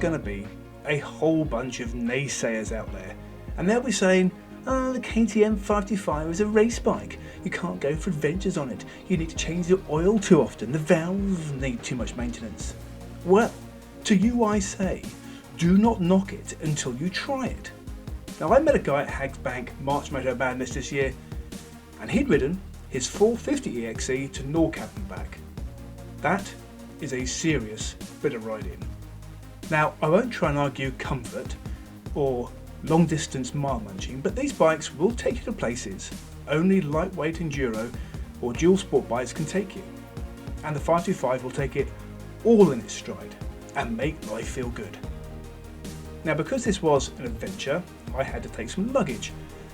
going to be a whole bunch of naysayers out there, and they'll be saying, the KTM 525 is a race bike. You can't go for adventures on it. You need to change the oil too often. The valves need too much maintenance. Well, to you I say, do not knock it until you try it. Now, I met a guy at Hags Bank March Moto Madness this year, and he'd ridden his 450 EXE to Norcap and back. That is a serious bit of riding. Now, I won't try and argue comfort or long distance mile munching, but these bikes will take you to places only lightweight enduro or dual sport bikes can take you, and the 525 will take it all in its stride and make life feel good. Now, because this was an adventure, I had to take some luggage,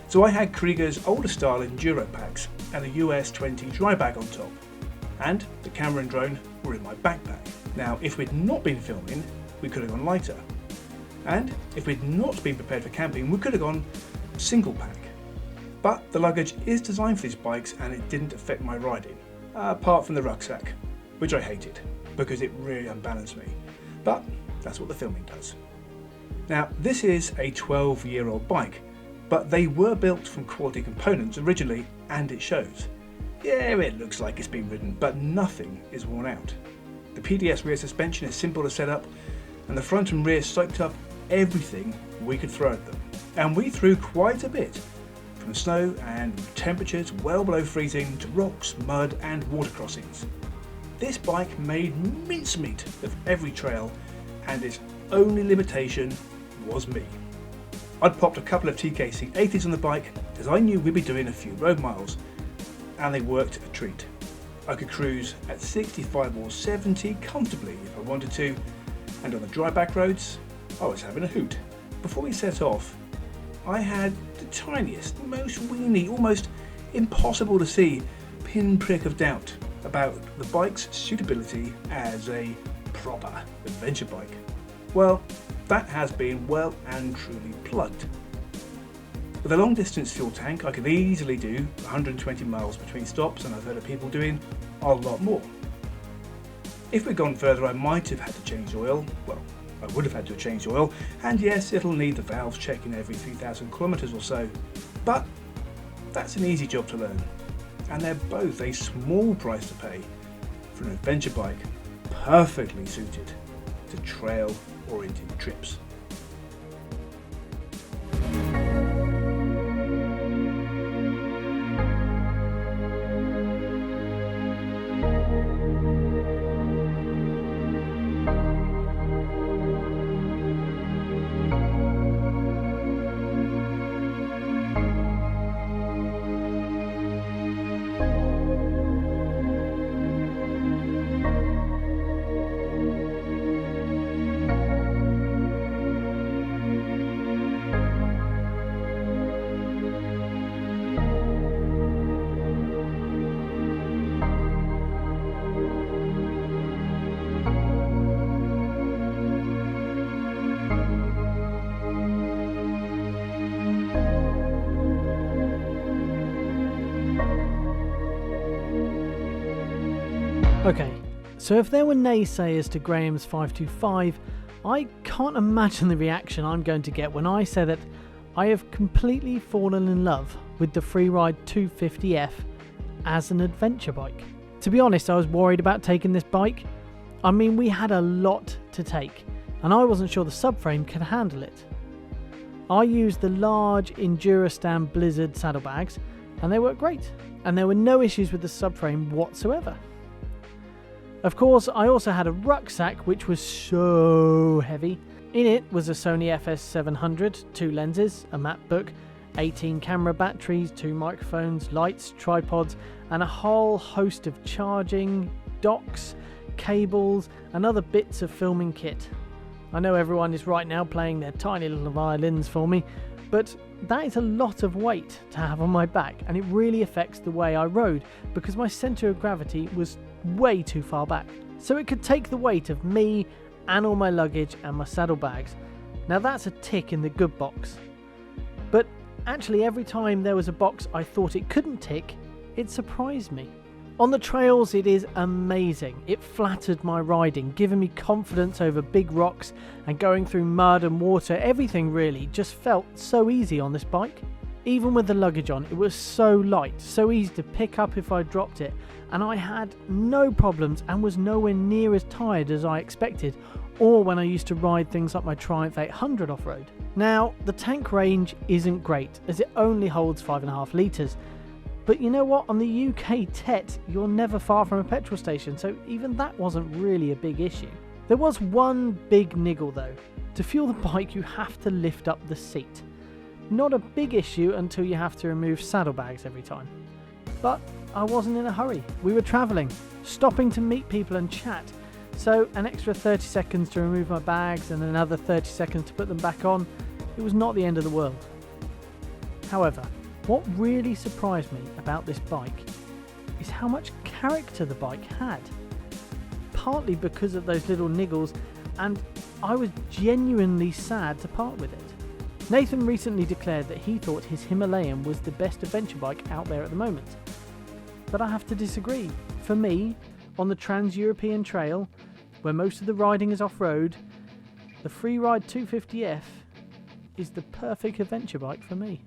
so I had Krieger's older style enduro packs and a US 20 dry bag on top, and the camera and drone were in my backpack. Now, if we'd not been filming, we could have gone lighter. And if we'd not been prepared for camping, we could have gone single pack. But the luggage is designed for these bikes and it didn't affect my riding, apart from the rucksack, which I hated because it really unbalanced me. But that's what the filming does. Now, this is a 12-year-old bike, but they were built from quality components originally, and it shows. Yeah, it looks like it's been ridden, but nothing is worn out. The PDS rear suspension is simple to set up, and the front and rear soaked up everything we could throw at them. And we threw quite a bit, from snow and temperatures well below freezing to rocks, mud and water crossings. This bike made mincemeat of every trail, and its only limitation was me. I'd popped a couple of TKC 80s on the bike as I knew we'd be doing a few road miles, and they worked a treat. I could cruise at 65 or 70 comfortably if I wanted to, and on the dry back roads, I was having a hoot. Before we set off, I had the tiniest, most weeny, almost impossible to see pinprick of doubt about the bike's suitability as a proper adventure bike. Well, that has been well and truly plugged. With a long distance fuel tank, I could easily do 120 miles between stops, and I've heard of people doing a lot more. If we'd gone further, I might have had to change oil. Well, I would have had to change oil, and yes, it'll need the valves checking every 3,000 kilometers or so, but that's an easy job to learn, and they're both a small price to pay for an adventure bike perfectly suited to trail-oriented trips. Okay, so if there were naysayers to Graham's 525, I can't imagine the reaction I'm going to get when I say that I have completely fallen in love with the Freeride 250F as an adventure bike. To be honest, I was worried about taking this bike. I mean, we had a lot to take, and I wasn't sure the subframe could handle it. I used the large Endurostan Blizzard saddlebags, and they worked great, and there were no issues with the subframe whatsoever. Of course, I also had a rucksack which was so heavy. In it was a Sony FS700, 2 lenses, a map book, 18 camera batteries, 2 microphones, lights, tripods, and a whole host of charging, docks, cables, and other bits of filming kit. I know everyone is right now playing their tiny little violins for me, but that is a lot of weight to have on my back, and it really affects the way I rode because my centre of gravity was way too far back. So it could take the weight of me and all my luggage and my saddlebags. Now that's a tick in the good box. But actually every time there was a box I thought it couldn't tick, it surprised me. On the trails it is amazing. It flattered my riding, giving me confidence over big rocks and going through mud and water. Everything really just felt so easy on this bike. Even with the luggage on, it was so light, so easy to pick up if I dropped it, and I had no problems and was nowhere near as tired as I expected, or when I used to ride things like my Triumph 800 off-road. Now, the tank range isn't great, as it only holds 5.5 litres. But you know what, on the UK TET, you're never far from a petrol station, so even that wasn't really a big issue. There was one big niggle though. To fuel the bike, you have to lift up the seat. Not a big issue until you have to remove saddlebags every time. But I wasn't in a hurry. We were travelling, stopping to meet people and chat, so an extra 30 seconds to remove my bags and another 30 seconds to put them back on, it was not the end of the world. However, what really surprised me about this bike is how much character the bike had. Partly because of those little niggles, and I was genuinely sad to part with it. Nathan recently declared that he thought his Himalayan was the best adventure bike out there at the moment. But I have to disagree. For me, on the Trans-European Trail, where most of the riding is off-road, the Freeride 250F is the perfect adventure bike for me.